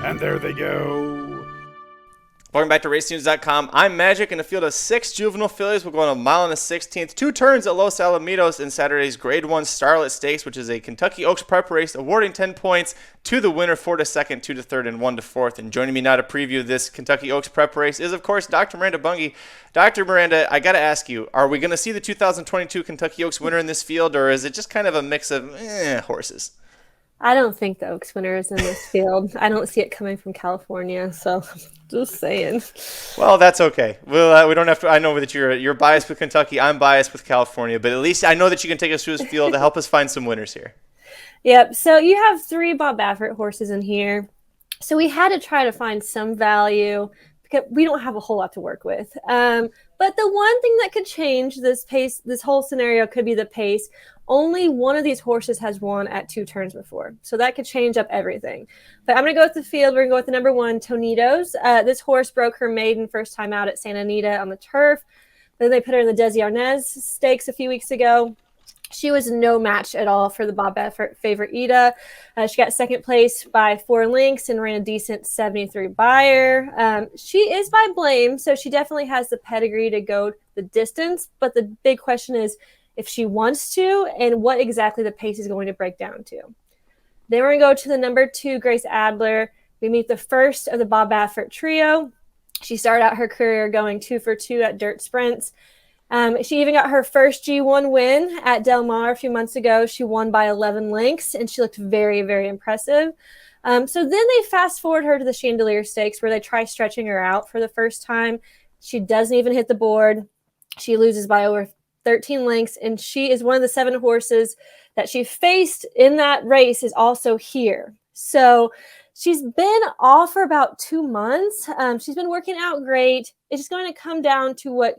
And there they go. Welcome back to RacingNews.com. I'm Magic. In a field of 6 juvenile fillies, we're going a mile and a 16th. 2 turns at Los Alamitos in Saturday's Grade 1 Starlet Stakes, which is a Kentucky Oaks prep race, awarding 10 points to the winner, 4 to 2nd, 2 to 3rd, and 1 to 4th. And joining me now to preview this Kentucky Oaks prep race is, of course, Dr. Miranda Bunge. Dr. Miranda, I got to ask you, are we going to see the 2022 Kentucky Oaks winner in this field, or is it just kind of a mix of horses? I don't think the Oaks winner is in this field. I don't see it coming from California, so just saying. Well, that's okay. We don't have to. I know that you're biased with Kentucky. I'm biased with California, but at least I know that you can take us through this field to help us find some winners here. Yep. So you have 3 Bob Baffert horses in here. So we had to try to find some value because we don't have a whole lot to work with. But the one thing that could change this pace, this whole scenario, could be the pace. Only one of these horses has won at 2 turns before. So that could change up everything. But I'm going to go with the field. We're going to go with the number 1, Tonitos. This horse broke her maiden first time out at Santa Anita on the turf. Then they put her in the Desi Arnaz Stakes a few weeks ago. She was no match at all for the Bob Baffert favorite Ida. She got second place by 4 lengths and ran a decent 73 Beyer. She is by Blame, so she definitely has the pedigree to go the distance. But the big question is if she wants to and what exactly the pace is going to break down to. Then we're going to go to the number 2, Grace Adler. We meet the first of the Bob Baffert trio. She started out her career going 2 for 2 at dirt sprints. She even got her first G1 win at Del Mar a few months ago. She won by 11 lengths, and she looked very, very impressive. So then they fast forward her to the Chandelier Stakes, where they try stretching her out for the first time. She doesn't even hit the board. She loses by over 13 lengths, and she is one of the 7 horses that she faced in that race is also here. So she's been off for about 2 months. She's been working out great. It's just going to come down to which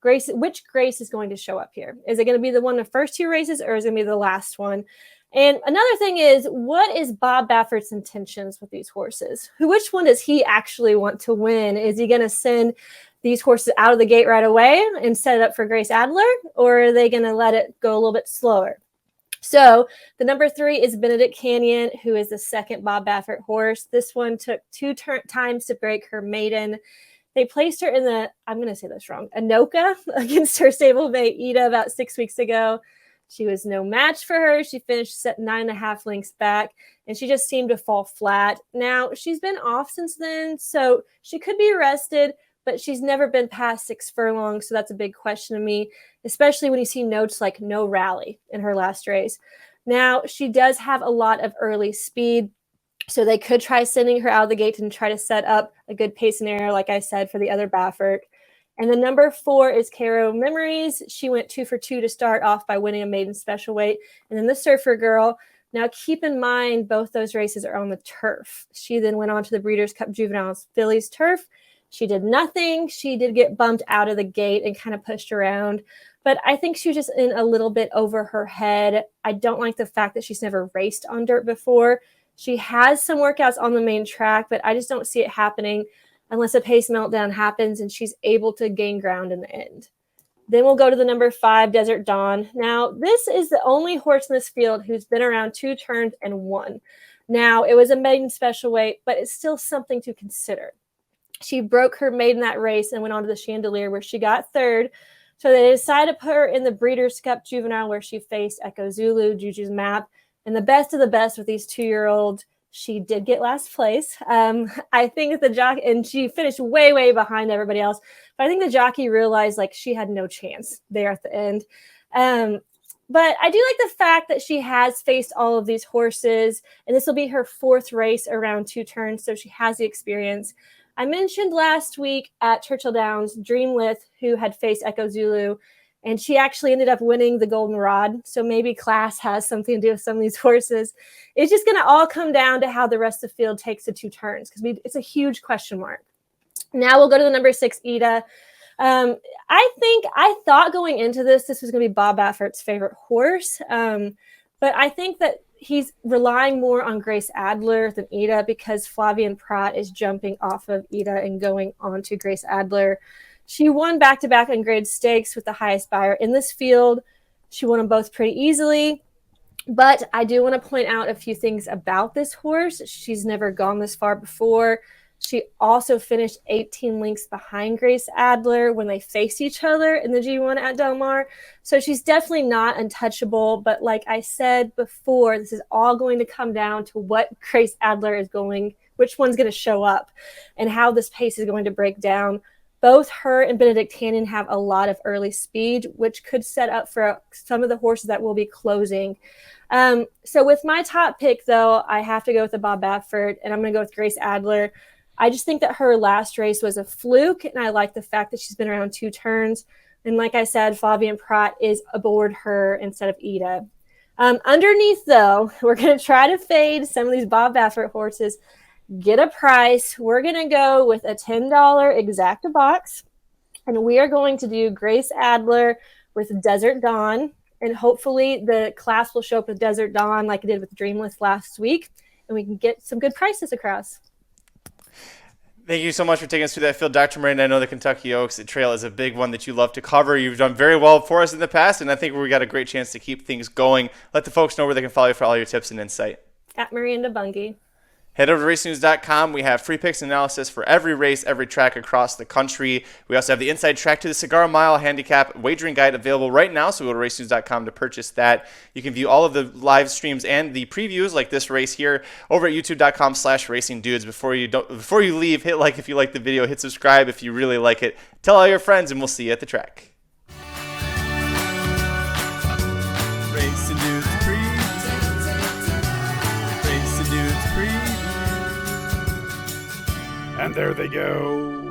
Grace is going to show up here. Is it going to be the one of the first 2 races, or is it going to be the last one? And another thing is, what is Bob Baffert's intentions with these horses? Which one does he actually want to win? Is he going to send these horses out of the gate right away and set it up for Grace Adler, or are they going to let it go a little bit slower? So the number 3 is Benedict Canyon, who is the second Bob Baffert horse. This one took 2 times to break her maiden. They placed her in the, I'm going to say this wrong, Anoka against her stablemate Ida about 6 weeks ago. She was no match for her. She finished set 9.5 lengths back, and she just seemed to fall flat. Now, she's been off since then, so she could be arrested, but she's never been past 6 furlongs, so that's a big question to me, especially when you see notes like no rally in her last race. Now, she does have a lot of early speed, so they could try sending her out of the gate and try to set up a good pace scenario, like I said, for the other Baffert. And the number 4 is Caro Memories. She went 2 for 2 to start off by winning a maiden special weight. And then the Surfer Girl. Now, keep in mind, both those races are on the turf. She then went on to the Breeders' Cup Juveniles Fillies turf. She did nothing. She did get bumped out of the gate and kind of pushed around. But I think she was just in a little bit over her head. I don't like the fact that she's never raced on dirt before. She has some workouts on the main track, but I just don't see it happening unless a pace meltdown happens and she's able to gain ground in the end. Then we'll go to the number 5, Desert Dawn. Now, this is the only horse in this field who's been around 2 turns and won. Now, it was a maiden special weight, but it's still something to consider. She broke her maiden that race and went on to the Chandelier, where she got 3rd. So they decided to put her in the Breeders' Cup Juvenile, where she faced Echo Zulu, Juju's Map, and the best of the best with these 2-year-olds. She did get last place. I think that the jockey, and she finished way, way behind everybody else. But I think the jockey realized like she had no chance there at the end. But I do like the fact that she has faced all of these horses, and this will be her 4th race around 2 turns, so she has the experience. I mentioned last week at Churchill Downs, Dreamlith, who had faced Echo Zulu, and she actually ended up winning the Golden Rod. So maybe class has something to do with some of these horses. It's just going to all come down to how the rest of the field takes the 2 turns, because it's a huge question mark. Now we'll go to the number 6, Ida. I thought going into this was going to be Bob Baffert's favorite horse. But I think that he's relying more on Grace Adler than Ida, because Flavian Prat is jumping off of Ida and going on to Grace Adler. She won back-to-back on grade stakes with the highest Beyer in this field. She won them both pretty easily. But I do want to point out a few things about this horse. She's never gone this far before. She also finished 18 lengths behind Grace Adler when they faced each other in the G1 at Del Mar. So she's definitely not untouchable. But like I said before, this is all going to come down to what Grace Adler is going, which one's going to show up, and how this pace is going to break down. Both her and Benedictinian have a lot of early speed, which could set up for some of the horses that will be closing. So with my top pick, though, I have to go with the Bob Baffert, and I'm going to go with Grace Adler. I just think that her last race was a fluke, and I like the fact that she's been around 2 turns. And like I said, Flavien Prat is aboard her instead of Ida. Underneath, though, we're going to try to fade some of these Bob Baffert horses, get a price. We're going to go with a $10 exacta box, and we are going to do Grace Adler with Desert Dawn. And hopefully the class will show up with Desert Dawn like it did with Dreamless last week, and we can get some good prices across. Thank you so much for taking us through that field, Dr. Miranda. I know the Kentucky Oaks Trail is a big one that you love to cover. You've done very well for us in the past, and I think we got a great chance to keep things going. Let the folks know where they can follow you for all your tips and insight. At Miranda Bunge. Head over to racenews.com. We have free picks and analysis for every race, every track across the country. We also have the inside track to the Cigar Mile handicap wagering guide available right now, so go to racenews.com to purchase that. You can view all of the live streams and the previews like this race here over at youtube.com/racingdudes. Before you leave, hit like if you like the video, hit subscribe if you really like it. Tell all your friends, and we'll see you at the track. Racing Dudes Preview. Racing Dudes Preview. And there they go.